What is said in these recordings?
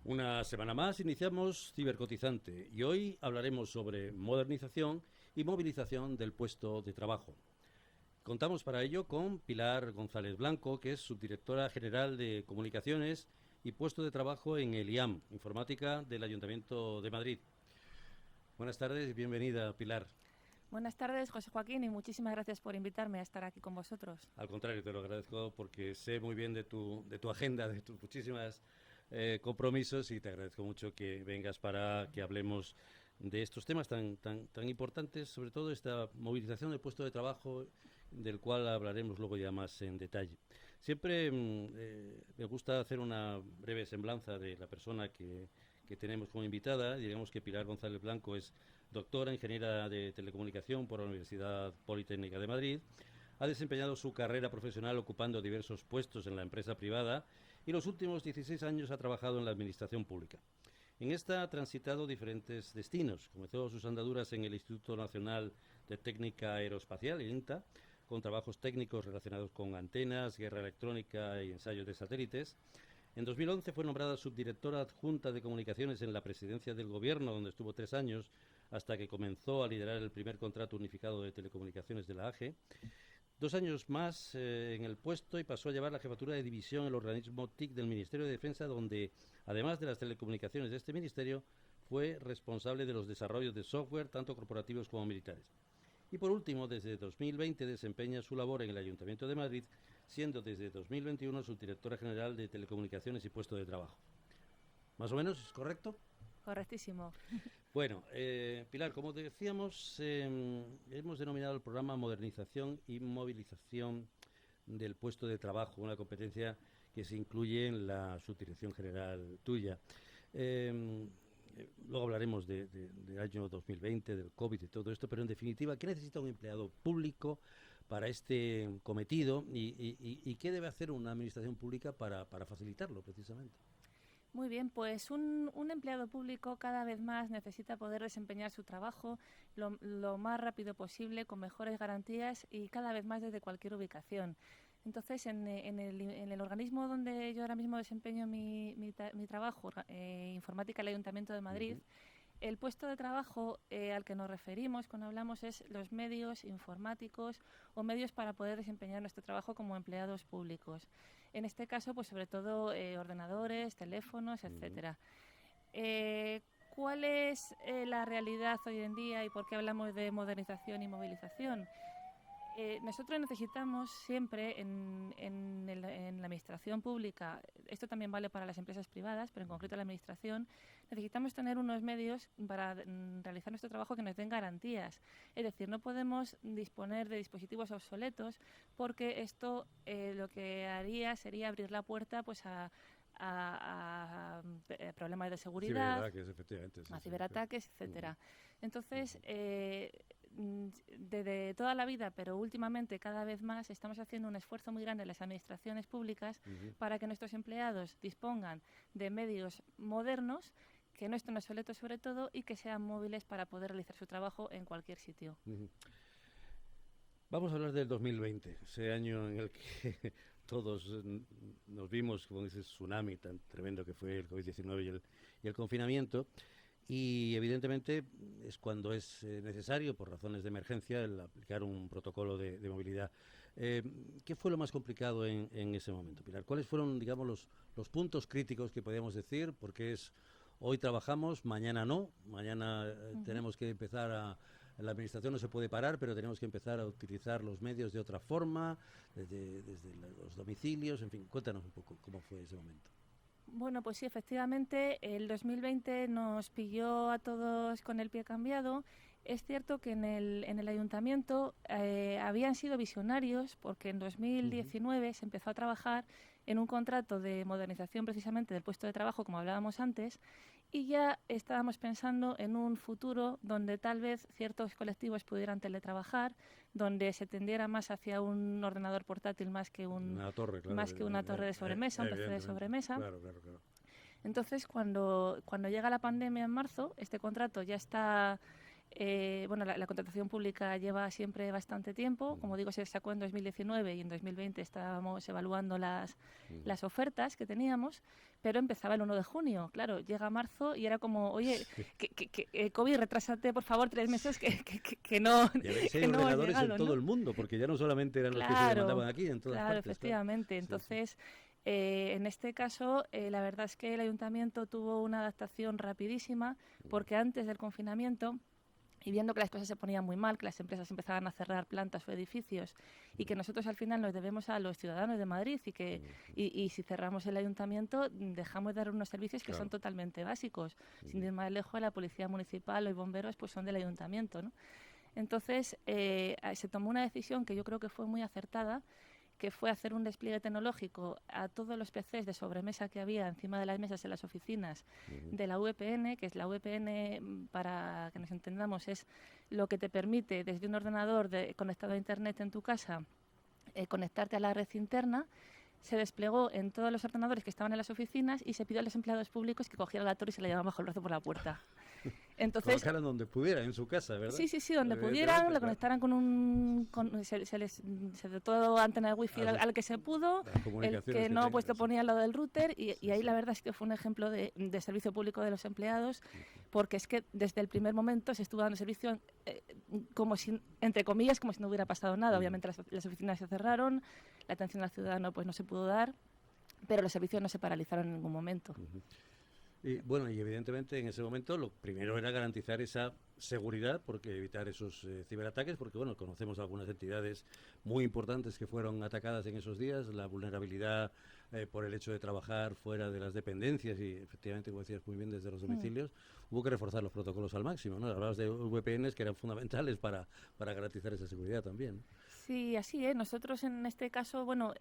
Una semana más iniciamos Cibercotizante y hoy hablaremos sobre modernización y movilización del puesto de trabajo. Contamos para ello con Pilar González Blanco, que es subdirectora general de Comunicaciones y Puesto de Trabajo en el IAM, Informática del Ayuntamiento de Madrid. Buenas tardes y bienvenida, Pilar. Buenas tardes, José Joaquín, y muchísimas gracias por invitarme a estar aquí con vosotros. Al contrario, te lo agradezco porque sé muy bien de tu agenda, de tus muchísimas compromisos, y te agradezco mucho que vengas para que hablemos de estos temas tan importantes, sobre todo esta movilización del puesto de trabajo, del cual hablaremos luego ya más en detalle. Siempre me gusta hacer una breve semblanza de la persona que tenemos como invitada. Digamos que Pilar González Blanco es doctora, ingeniera de telecomunicación por la Universidad Politécnica de Madrid. Ha desempeñado su carrera profesional ocupando diversos puestos en la empresa privada y los últimos 16 años ha trabajado en la administración pública. En esta ha transitado diferentes destinos. Comenzó sus andaduras en el Instituto Nacional de Técnica Aeroespacial, el INTA, con trabajos técnicos relacionados con antenas, guerra electrónica y ensayos de satélites. En 2011 fue nombrada subdirectora adjunta de comunicaciones en la presidencia del Gobierno, donde estuvo 3 años, hasta que comenzó a liderar el primer contrato unificado de telecomunicaciones de la AGE. 2 años más en el puesto y pasó a llevar la jefatura de división en el organismo TIC del Ministerio de Defensa, donde, además de las telecomunicaciones de este ministerio, fue responsable de los desarrollos de software, tanto corporativos como militares. Y por último, desde 2020 desempeña su labor en el Ayuntamiento de Madrid, siendo desde 2021 subdirectora general de Telecomunicaciones y Puesto de Trabajo. ¿Más o menos es correcto? Correctísimo. Bueno, Pilar, como decíamos, hemos denominado el programa Modernización y Movilización del Puesto de Trabajo, una competencia que se incluye en la subdirección general tuya. Luego hablaremos del año 2020, del COVID y todo esto, pero en definitiva, ¿qué necesita un empleado público para este cometido y qué debe hacer una administración pública para facilitarlo, precisamente? Muy bien, pues un empleado público cada vez más necesita poder desempeñar su trabajo lo más rápido posible, con mejores garantías y cada vez más desde cualquier ubicación. Entonces, en el organismo donde yo ahora mismo desempeño mi trabajo, Informática del Ayuntamiento de Madrid, el puesto de trabajo al que nos referimos cuando hablamos es los medios informáticos o medios para poder desempeñar nuestro trabajo como empleados públicos. En este caso, pues sobre todo ordenadores, teléfonos, etcétera. ¿Cuál es la realidad hoy en día y por qué hablamos de modernización y movilización? Nosotros necesitamos siempre en la administración pública, esto también vale para las empresas privadas, pero en concreto la administración, necesitamos tener unos medios para realizar nuestro trabajo que nos den garantías. Es decir, no podemos disponer de dispositivos obsoletos porque esto lo que haría sería abrir la puerta pues a problemas de seguridad, Ciberataques, efectivamente. Sí, a sí, ciberataques, etcétera. Entonces, desde toda la vida, pero últimamente cada vez más, estamos haciendo un esfuerzo muy grande en las administraciones públicas para que nuestros empleados dispongan de medios modernos, que no estén obsoletos sobre todo, y que sean móviles para poder realizar su trabajo en cualquier sitio. Vamos a hablar del 2020, ese año en el que todos nos vimos con ese tsunami tan tremendo que fue el COVID-19 y el confinamiento. Y evidentemente es cuando es necesario, por razones de emergencia, el aplicar un protocolo de movilidad. ¿Qué fue lo más complicado en ese momento, Pilar? ¿Cuáles fueron, digamos, los puntos críticos que podíamos decir? Porque hoy trabajamos, mañana no, mañana tenemos que empezar la administración no se puede parar, pero tenemos que empezar a utilizar los medios de otra forma, desde los domicilios, en fin, cuéntanos un poco cómo fue ese momento. Bueno, pues sí, efectivamente, el 2020 nos pilló a todos con el pie cambiado. Es cierto que en el ayuntamiento habían sido visionarios porque en 2019 se empezó a trabajar en un contrato de modernización precisamente del puesto de trabajo, como hablábamos antes, y ya estábamos pensando en un futuro donde tal vez ciertos colectivos pudieran teletrabajar, donde se tendiera más hacia un ordenador portátil más que Una torre, claro, más que una torre de sobremesa, un PC de sobremesa. Claro. Entonces, cuando llega la pandemia en marzo, este contrato ya está Bueno, la contratación pública lleva siempre bastante tiempo. Como digo, se sacó en 2019 y en 2020 estábamos evaluando las ofertas que teníamos, pero empezaba el 1 de junio. Claro, llega marzo y era como, oye, COVID, retrásate por favor 3 meses que no. Y a veces hay que no has ordenadores llegado, en todo ¿no? el mundo, porque ya no solamente eran los que se demandaban aquí, en todas Claro, partes. efectivamente. Claro. Entonces, en este caso, la verdad es que el ayuntamiento tuvo una adaptación rapidísima, porque antes del confinamiento, y viendo que las cosas se ponían muy mal, que las empresas empezaban a cerrar plantas o edificios y que nosotros al final nos debemos a los ciudadanos de Madrid y que y si cerramos el ayuntamiento dejamos de dar unos servicios que son totalmente básicos. Sin ir más lejos, la policía municipal o los bomberos pues son del ayuntamiento, ¿no? Entonces se tomó una decisión que yo creo que fue muy acertada, que fue hacer un despliegue tecnológico a todos los PCs de sobremesa que había encima de las mesas en las oficinas de la VPN, que es la VPN, para que nos entendamos, es lo que te permite desde un ordenador conectado a Internet en tu casa conectarte a la red interna. Se desplegó en todos los ordenadores que estaban en las oficinas y se pidió a los empleados públicos que cogieran la torre y se la llevaban bajo el brazo por la puerta. Entonces, trabajaran donde pudieran, en su casa, ¿verdad? Sí, donde pudieran, lo conectaran se dotó antena de wifi al que se pudo, el que no, pues lo ponía al lado del router y ahí la verdad es que fue un ejemplo de servicio público de los empleados, porque es que desde el primer momento se estuvo dando servicio como si, entre comillas, como si no hubiera pasado nada. Obviamente las oficinas se cerraron, la atención al ciudadano pues no se pudo dar, pero los servicios no se paralizaron en ningún momento. Y bueno, y evidentemente en ese momento lo primero era garantizar esa seguridad, porque evitar esos ciberataques, porque bueno, conocemos algunas entidades muy importantes que fueron atacadas en esos días, la vulnerabilidad por el hecho de trabajar fuera de las dependencias y efectivamente, como decías muy bien, desde los domicilios, hubo que reforzar los protocolos al máximo, ¿no? Hablabas de VPNs que eran fundamentales para garantizar esa seguridad también, ¿no? Sí, así es. Nosotros en este caso, bueno,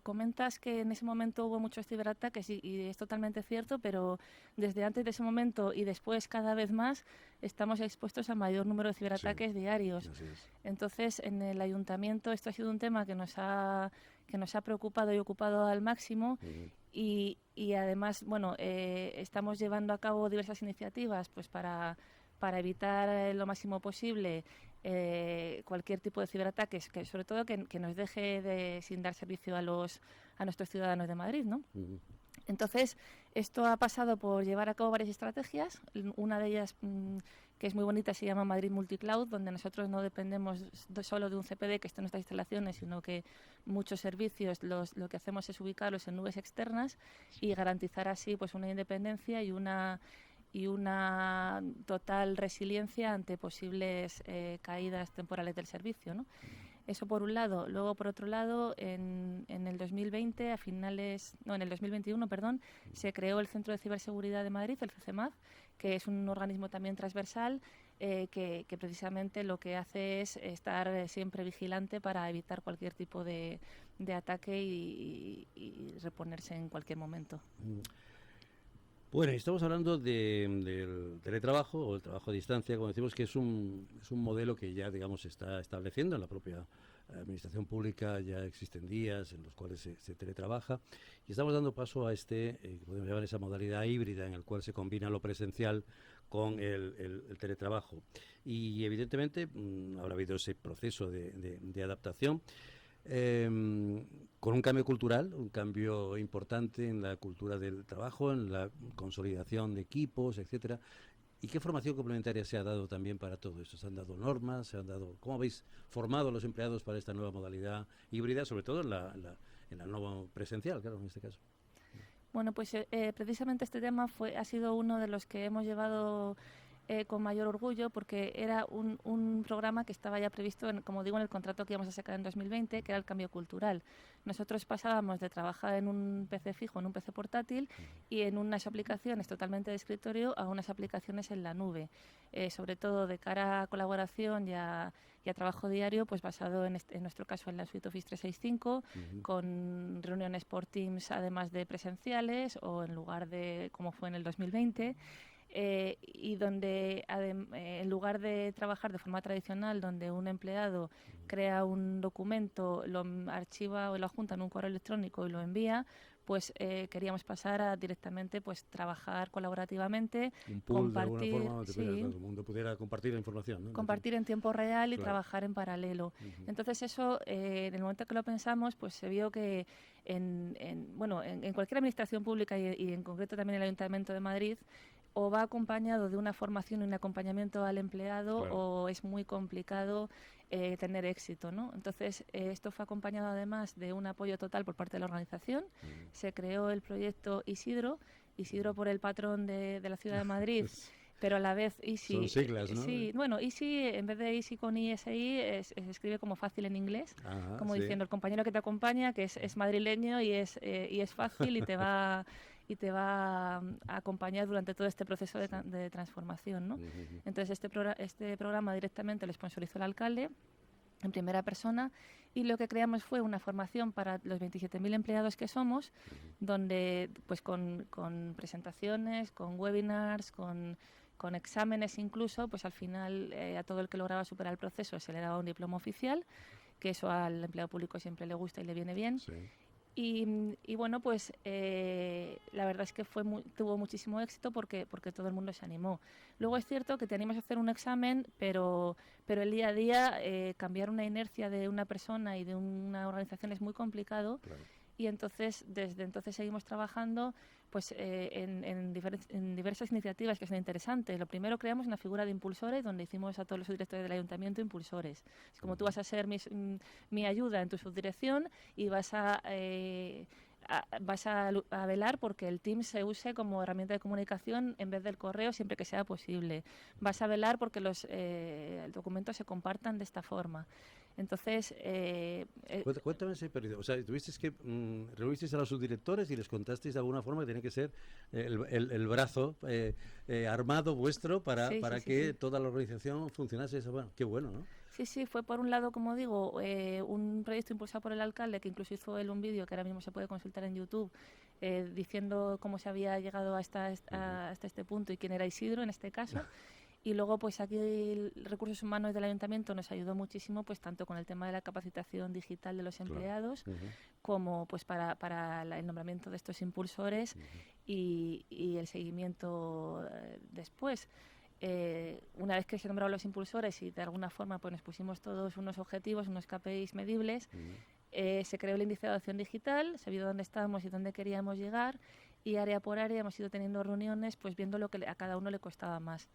comentas que en ese momento hubo muchos ciberataques y es totalmente cierto, pero desde antes de ese momento y después cada vez más estamos expuestos a mayor número de ciberataques diarios. Así es. Entonces, en el ayuntamiento esto ha sido un tema que nos ha preocupado y ocupado al máximo. Y además, bueno, estamos llevando a cabo diversas iniciativas pues para evitar lo máximo posible cualquier tipo de ciberataques, que sobre todo que nos deje sin dar servicio a nuestros ciudadanos de Madrid, ¿no? Entonces, esto ha pasado por llevar a cabo varias estrategias. Una de ellas, que es muy bonita, se llama Madrid Multicloud, donde nosotros no dependemos solo de un CPD que esté en nuestras instalaciones, sino que muchos servicios lo que hacemos es ubicarlos en nubes externas y garantizar así pues una independencia y una total resiliencia ante posibles caídas temporales del servicio, ¿no? Eso por un lado. Luego, por otro lado, en el 2020, en el 2021, perdón, se creó el Centro de Ciberseguridad de Madrid, el CCMAD, que es un organismo también transversal que precisamente lo que hace es estar siempre vigilante para evitar cualquier tipo de ataque y reponerse en cualquier momento. Bueno, estamos hablando del teletrabajo o el trabajo a distancia, como decimos, que es un modelo que ya, digamos, se está estableciendo en la propia administración pública. Ya existen días en los cuales se teletrabaja y estamos dando paso a que podemos llamar esa modalidad híbrida en el cual se combina lo presencial con el teletrabajo. Y evidentemente habrá habido ese proceso de adaptación. Con un cambio cultural, un cambio importante en la cultura del trabajo, en la consolidación de equipos, etcétera. ¿Y qué formación complementaria se ha dado también para todo esto? ¿Se han dado normas? ¿Cómo habéis formado a los empleados para esta nueva modalidad híbrida, sobre todo en la nueva presencial, claro, en este caso? Bueno, pues precisamente este tema ha sido uno de los que hemos llevado con mayor orgullo, porque era un programa que estaba ya previsto, como digo, en el contrato que íbamos a sacar en 2020, que era el cambio cultural. Nosotros pasábamos de trabajar en un PC fijo, en un PC portátil, y en unas aplicaciones totalmente de escritorio a unas aplicaciones en la nube, sobre todo de cara a colaboración y a trabajo diario, pues basado en nuestro caso en la suite Office 365, con reuniones por Teams además de presenciales o en lugar de como fue en el 2020. Y donde en lugar de trabajar de forma tradicional, donde un empleado crea un documento, lo archiva o lo adjunta en un correo electrónico y lo envía, pues queríamos pasar a directamente pues trabajar colaborativamente, un pool, de alguna forma, donde sí, todo el mundo pudiera compartir la información, ¿no? compartir en tiempo real y Claro. trabajar en paralelo. Entonces eso, en el momento que lo pensamos, pues se vio que en cualquier administración pública y en concreto también el Ayuntamiento de Madrid, o va acompañado de una formación y un acompañamiento al empleado, Claro. o es muy complicado tener éxito, ¿no? Entonces, esto fue acompañado además de un apoyo total por parte de la organización. Se creó el proyecto Isidro por el patrón de la ciudad de Madrid, pero a la vez Easy. Son siglas, ¿no? Sí, bueno, Easy, en vez de Easy con ISI, se escribe como fácil en inglés, como diciendo el compañero que te acompaña, que es madrileño y es fácil y te va a acompañar durante todo este proceso de transformación, ¿no? Entonces, este programa directamente lo sponsorizó el alcalde en primera persona, y lo que creamos fue una formación para los 27.000 empleados que somos, donde pues con presentaciones, con webinars, con exámenes incluso, pues al final a todo el que lograba superar el proceso se le daba un diploma oficial, que eso al empleado público siempre le gusta y le viene bien. Sí. Y bueno, pues la verdad es que tuvo muchísimo éxito porque todo el mundo se animó. Luego es cierto que te animas a hacer un examen, pero el día a día cambiar una inercia de una persona y de una organización es muy complicado. Claro. Y entonces, desde entonces seguimos trabajando pues en diversas iniciativas que son interesantes. Lo primero, creamos una figura de impulsores donde hicimos a todos los subdirectores del ayuntamiento impulsores. Es como tú vas a ser mi ayuda en tu subdirección y vas a velar porque el Teams se use como herramienta de comunicación en vez del correo siempre que sea posible. Vas a velar porque los documentos se compartan de esta forma. Entonces... Cuéntame ese periodo. O sea, tuvisteis que reunisteis a los subdirectores y les contasteis de alguna forma que tenía que ser el brazo armado vuestro para que toda la organización funcionase. Eso, bueno, qué bueno, ¿no? Sí, fue por un lado, como digo, un proyecto impulsado por el alcalde, que incluso hizo él un vídeo que ahora mismo se puede consultar en YouTube, diciendo cómo se había llegado hasta este punto y quién era Isidro en este caso. Y luego, pues aquí Recursos Humanos del Ayuntamiento nos ayudó muchísimo, pues tanto con el tema de la capacitación digital de los empleados, como pues para el nombramiento de estos impulsores y el seguimiento después. Una vez que se nombraron los impulsores y de alguna forma pues nos pusimos todos unos objetivos, unos KPIs medibles, se creó el índice de adopción digital, se vio dónde estábamos y dónde queríamos llegar, y área por área hemos ido teniendo reuniones pues viendo lo que a cada uno le costaba más.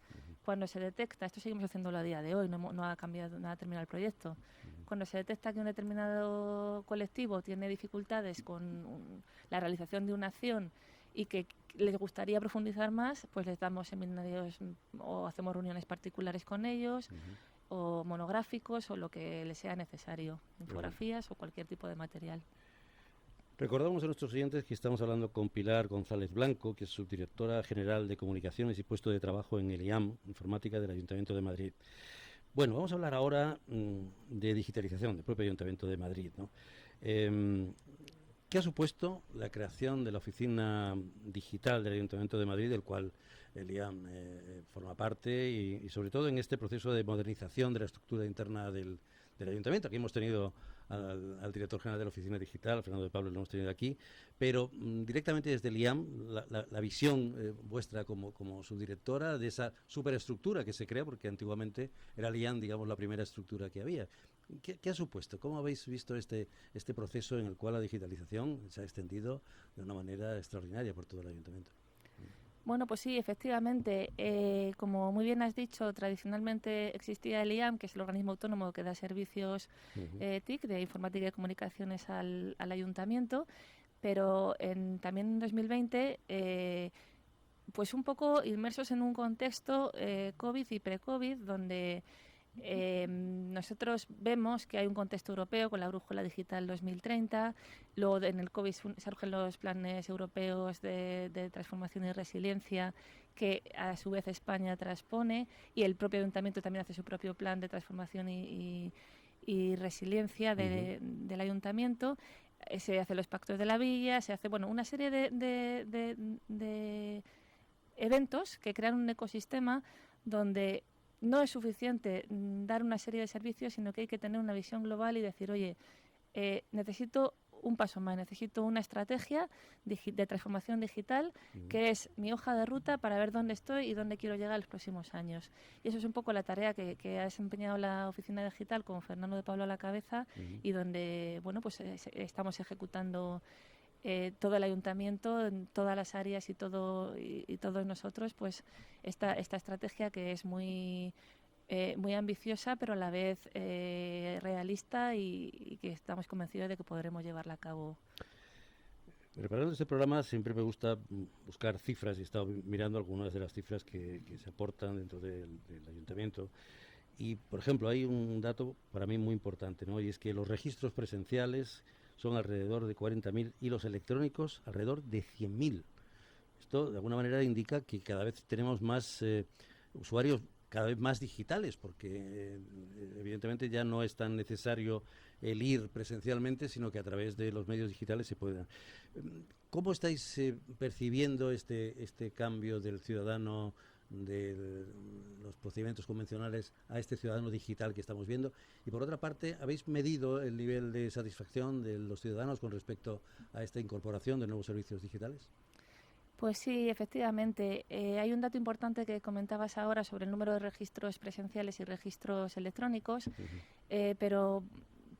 Cuando se detecta, esto seguimos haciéndolo a día de hoy, no ha cambiado, no ha terminado el proyecto. Cuando se detecta que un determinado colectivo tiene dificultades con la realización de una acción y que les gustaría profundizar más, pues les damos seminarios o hacemos reuniones particulares con ellos, o monográficos, o lo que les sea necesario, infografías o cualquier tipo de material. Recordamos a nuestros oyentes que estamos hablando con Pilar González Blanco, que es subdirectora general de Comunicaciones y Puesto de Trabajo en el IAM, Informática del Ayuntamiento de Madrid. Bueno, vamos a hablar ahora de digitalización del propio Ayuntamiento de Madrid, ¿no? ¿Qué ha supuesto la creación de la Oficina Digital del Ayuntamiento de Madrid, del cual el IAM forma parte, y sobre todo en este proceso de modernización de la estructura interna del Ayuntamiento? Aquí hemos tenido al director general de la Oficina Digital, Fernando de Pablo, lo hemos tenido aquí, pero directamente desde el IAM, la visión vuestra como subdirectora de esa superestructura que se crea, porque antiguamente era el IAM, digamos, la primera estructura que había. ¿Qué ha supuesto? ¿Cómo habéis visto este proceso en el cual la digitalización se ha extendido de una manera extraordinaria por todo el Ayuntamiento? Bueno, pues sí, efectivamente. Como muy bien has dicho, tradicionalmente existía el IAM, que es el organismo autónomo que da servicios TIC, de informática y comunicaciones al ayuntamiento, pero también en 2020, pues un poco inmersos en un contexto COVID y pre-COVID, donde nosotros vemos que hay un contexto europeo con la brújula digital 2030, luego en el COVID surgen los planes europeos de transformación y resiliencia que a su vez España transpone, y el propio ayuntamiento también hace su propio plan de transformación y resiliencia del ayuntamiento. Se hacen los pactos de la villa, se hace una serie de eventos que crean un ecosistema donde no es suficiente dar una serie de servicios, sino que hay que tener una visión global y decir, oye, necesito un paso más, necesito una estrategia de transformación digital que es mi hoja de ruta para ver dónde estoy y dónde quiero llegar en los próximos años. Y eso es un poco la tarea que ha desempeñado la Oficina Digital con Fernando de Pablo a la cabeza y donde, bueno, pues estamos ejecutando todo el ayuntamiento, en todas las áreas y todos nosotros, pues esta estrategia que es muy ambiciosa, pero a la vez realista y que estamos convencidos de que podremos llevarla a cabo. Preparando este programa siempre me gusta buscar cifras y he estado mirando algunas de las cifras que se aportan dentro del ayuntamiento. Y, por ejemplo, hay un dato para mí muy importante, ¿no? Y es que los registros presenciales son alrededor de 40.000 y los electrónicos alrededor de 100.000. Esto, de alguna manera, indica que cada vez tenemos más usuarios cada vez más digitales, porque evidentemente ya no es tan necesario el ir presencialmente, sino que a través de los medios digitales se puede. ¿Cómo estáis percibiendo este cambio del ciudadano, de los procedimientos convencionales a este ciudadano digital que estamos viendo? Y por otra parte, ¿habéis medido el nivel de satisfacción de los ciudadanos con respecto a esta incorporación de nuevos servicios digitales? Pues sí, efectivamente. Hay un dato importante que comentabas ahora sobre el número de registros presenciales y registros electrónicos, pero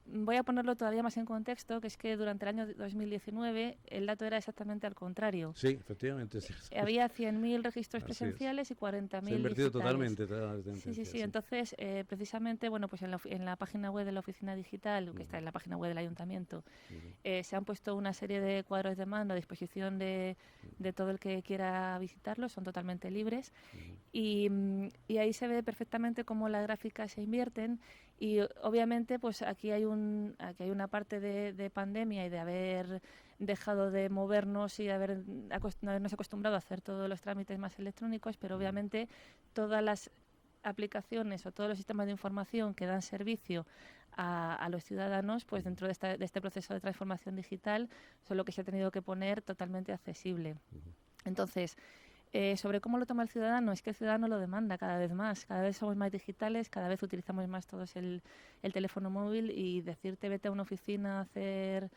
voy a ponerlo todavía más en contexto, que es que durante el año 2019 el dato era exactamente al contrario. Sí, efectivamente. Sí. Había 100.000 registros presenciales y 40.000 Se ha invertido digitales. totalmente toda la tendencia. Sí. Entonces, precisamente, bueno, pues en la página web de la Oficina Digital, que está en la página web del Ayuntamiento, se han puesto una serie de cuadros de mando a disposición de todo el que quiera visitarlos, son totalmente libres, y ahí se ve perfectamente cómo las gráficas se invierten. Y obviamente pues aquí hay una parte de pandemia y de haber dejado de movernos y de habernos acostumbrado a hacer todos los trámites más electrónicos, pero obviamente todas las aplicaciones o todos los sistemas de información que dan servicio a los ciudadanos, pues dentro de este proceso de transformación digital son lo que se ha tenido que poner totalmente accesible. Entonces, sobre cómo lo toma el ciudadano, es que el ciudadano lo demanda cada vez más. Cada vez somos más digitales, cada vez utilizamos más todos el teléfono móvil, y decirte vete a una oficina a hacer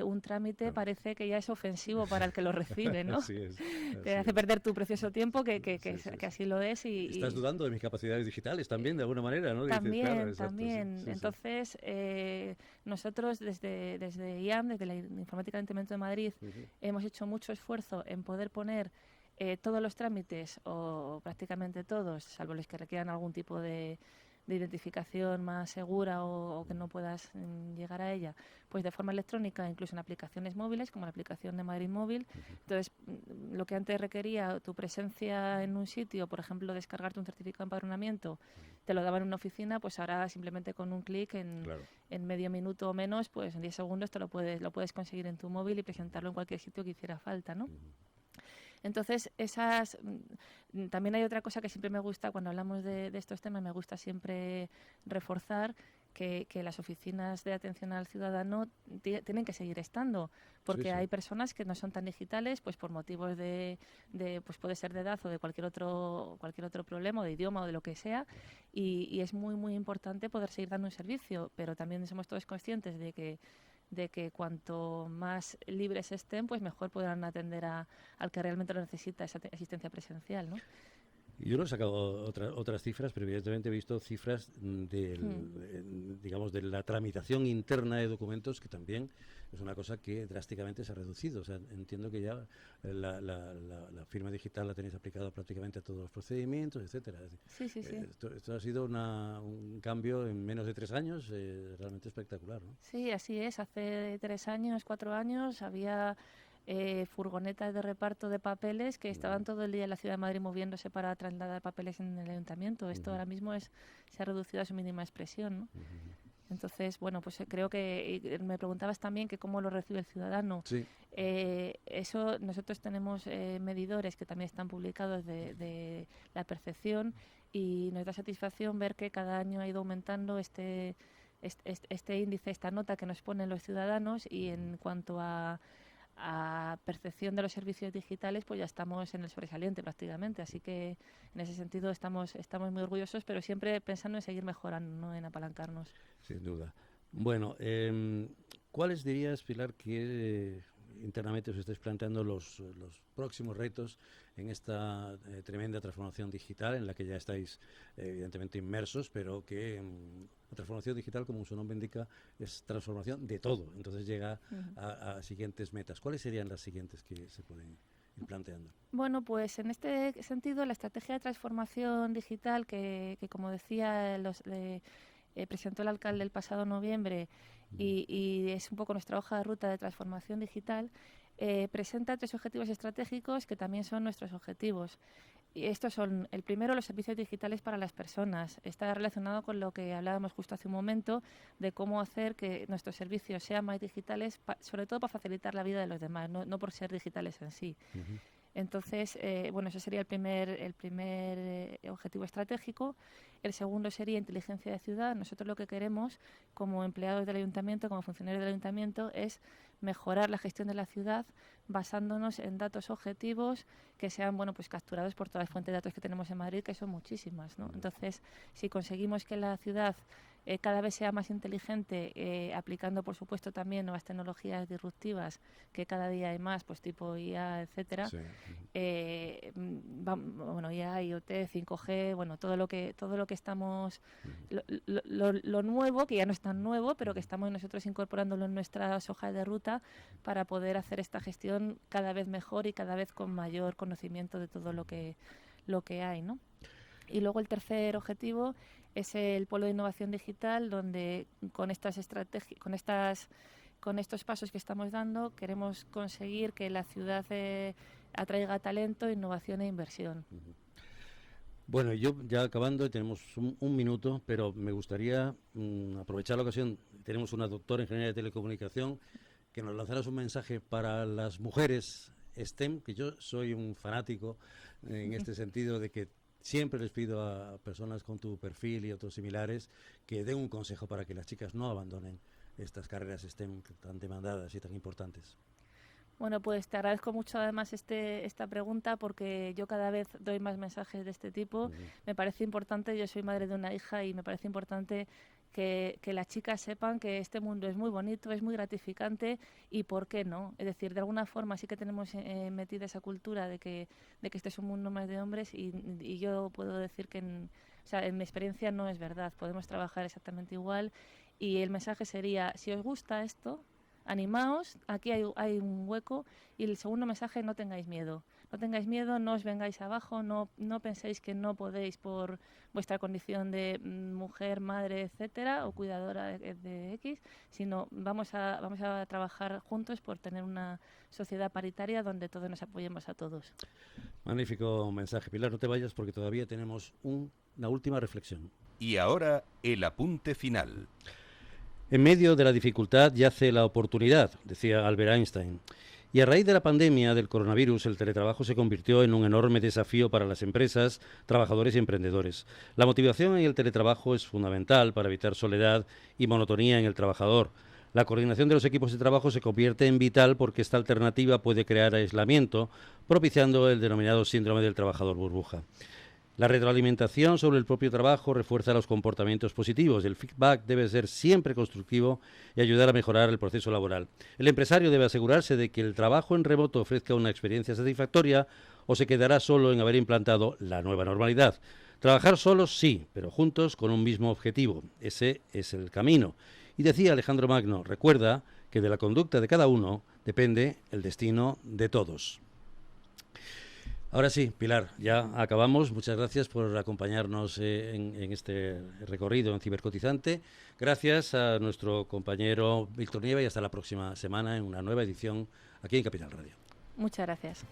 un trámite parece que ya es ofensivo para el que lo recibe, ¿no? Así es. Te hace perder tu precioso tiempo, que así lo es. Estás dudando de mis capacidades digitales también, de alguna manera, ¿no? También, Dices, claro, también. sí. Entonces, nosotros desde IAM, desde la Informática del Ayuntamiento de Madrid, hemos hecho mucho esfuerzo en poder poner todos los trámites, o prácticamente todos, salvo los que requieran algún tipo de identificación más segura o que no puedas llegar a ella, pues de forma electrónica, incluso en aplicaciones móviles, como la aplicación de Madrid Móvil. Entonces, lo que antes requería tu presencia en un sitio, por ejemplo, descargarte un certificado de empadronamiento, te lo daban en una oficina, pues ahora simplemente con un clic en medio minuto o menos, pues en 10 segundos lo puedes conseguir en tu móvil y presentarlo en cualquier sitio que hiciera falta, ¿no? Entonces, también hay otra cosa que siempre me gusta cuando hablamos de estos temas, me gusta siempre reforzar que las oficinas de atención al ciudadano tienen que seguir estando, porque hay personas que no son tan digitales, pues por motivos pues puede ser de edad o de cualquier otro problema, o de idioma o de lo que sea, y es muy, muy importante poder seguir dando un servicio, pero también somos todos conscientes de que cuanto más libres estén, pues mejor podrán atender al que realmente lo necesita, esa asistencia presencial, ¿no? Yo no he sacado otras cifras, pero evidentemente he visto cifras digamos, de la tramitación interna de documentos, que también es una cosa que drásticamente se ha reducido. O sea, entiendo que ya la firma digital la tenéis aplicada prácticamente a todos los procedimientos, etcétera. Sí. Esto ha sido un cambio en menos de 3 años realmente espectacular, ¿no? Sí, así es. Hace 3 años, 4 años había furgonetas de reparto de papeles que estaban todo el día en la Ciudad de Madrid moviéndose para trasladar papeles en el ayuntamiento. Esto ahora mismo se ha reducido a su mínima expresión, ¿no? Entonces, bueno, pues creo que me preguntabas también que cómo lo recibe el ciudadano. Sí. Eso, nosotros tenemos medidores que también están publicados de la percepción, y nos da satisfacción ver que cada año ha ido aumentando este índice, esta nota que nos ponen los ciudadanos, y en cuanto a percepción de los servicios digitales, pues ya estamos en el sobresaliente prácticamente, así que en ese sentido estamos muy orgullosos, pero siempre pensando en seguir mejorando, ¿no? En apalancarnos. Sin duda. Bueno, ¿Cuáles dirías, Pilar, que internamente os estáis planteando los próximos retos en esta tremenda transformación digital en la que ya estáis evidentemente inmersos, pero que la transformación digital, como su nombre indica, es transformación de todo, entonces llega a siguientes metas? ¿Cuáles serían las siguientes que se pueden ir planteando? Bueno, pues en este sentido, la estrategia de transformación digital que como decía, presentó el alcalde el pasado noviembre y es un poco nuestra hoja de ruta de transformación digital, presenta 3 objetivos estratégicos que también son nuestros objetivos. Y estos son, el primero, los servicios digitales para las personas. Está relacionado con lo que hablábamos justo hace un momento, de cómo hacer que nuestros servicios sean más digitales, sobre todo para facilitar la vida de los demás, no por ser digitales en sí. Entonces, bueno, ese sería el primer objetivo estratégico. El segundo sería inteligencia de ciudad. Nosotros lo que queremos, como empleados del ayuntamiento, como funcionarios del ayuntamiento, es mejorar la gestión de la ciudad basándonos en datos objetivos que sean, bueno, pues capturados por todas las fuentes de datos que tenemos en Madrid, que son muchísimas, ¿no? Entonces, si conseguimos que la ciudad cada vez sea más inteligente, aplicando, por supuesto, también nuevas tecnologías disruptivas, que cada día hay más, pues tipo IA, etcétera. Sí. Bueno, IA, IoT, 5G, bueno, todo lo que estamos, lo nuevo, que ya no es tan nuevo, pero que estamos nosotros incorporándolo en nuestras hojas de ruta para poder hacer esta gestión cada vez mejor y cada vez con mayor conocimiento de todo lo que hay, ¿no? Y luego el tercer objetivo es el polo de innovación digital, donde con estas estrategias, con estos pasos que estamos dando, queremos conseguir que la ciudad atraiga talento, innovación e inversión. Bueno, yo ya acabando, tenemos un minuto, pero me gustaría aprovechar la ocasión. Tenemos una doctora en Ingeniería de Telecomunicación que nos lanzaras un mensaje para las mujeres STEM, que yo soy un fanático en este sentido de que siempre les pido a personas con tu perfil y otros similares que den un consejo para que las chicas no abandonen estas carreras STEM tan demandadas y tan importantes. Bueno, pues te agradezco mucho además esta pregunta, porque yo cada vez doy más mensajes de este tipo. Me parece importante, yo soy madre de una hija y me parece importante que las chicas sepan que este mundo es muy bonito, es muy gratificante y ¿por qué no? Es decir, de alguna forma sí que tenemos metida esa cultura de que este es un mundo más de hombres y yo puedo decir que en mi experiencia no es verdad. Podemos trabajar exactamente igual y el mensaje sería, si os gusta esto, animaos, aquí hay un hueco. Y el segundo mensaje, no tengáis miedo. No tengáis miedo, no os vengáis abajo, no penséis que no podéis por vuestra condición de mujer, madre, etcétera, o cuidadora de X, sino vamos a trabajar juntos por tener una sociedad paritaria donde todos nos apoyemos a todos. Magnífico mensaje. Pilar, no te vayas porque todavía tenemos una última reflexión. Y ahora el apunte final. En medio de la dificultad yace la oportunidad, decía Albert Einstein. Y a raíz de la pandemia del coronavirus, el teletrabajo se convirtió en un enorme desafío para las empresas, trabajadores y emprendedores. La motivación en el teletrabajo es fundamental para evitar soledad y monotonía en el trabajador. La coordinación de los equipos de trabajo se convierte en vital porque esta alternativa puede crear aislamiento, propiciando el denominado síndrome del trabajador burbuja. La retroalimentación sobre el propio trabajo refuerza los comportamientos positivos. El feedback debe ser siempre constructivo y ayudar a mejorar el proceso laboral. El empresario debe asegurarse de que el trabajo en remoto ofrezca una experiencia satisfactoria o se quedará solo en haber implantado la nueva normalidad. Trabajar solos sí, pero juntos con un mismo objetivo. Ese es el camino. Y decía Alejandro Magno, recuerda que de la conducta de cada uno depende el destino de todos. Ahora sí, Pilar, ya acabamos. Muchas gracias por acompañarnos en este recorrido en Cibercotizante. Gracias a nuestro compañero Víctor Nieva y hasta la próxima semana en una nueva edición aquí en Capital Radio. Muchas gracias.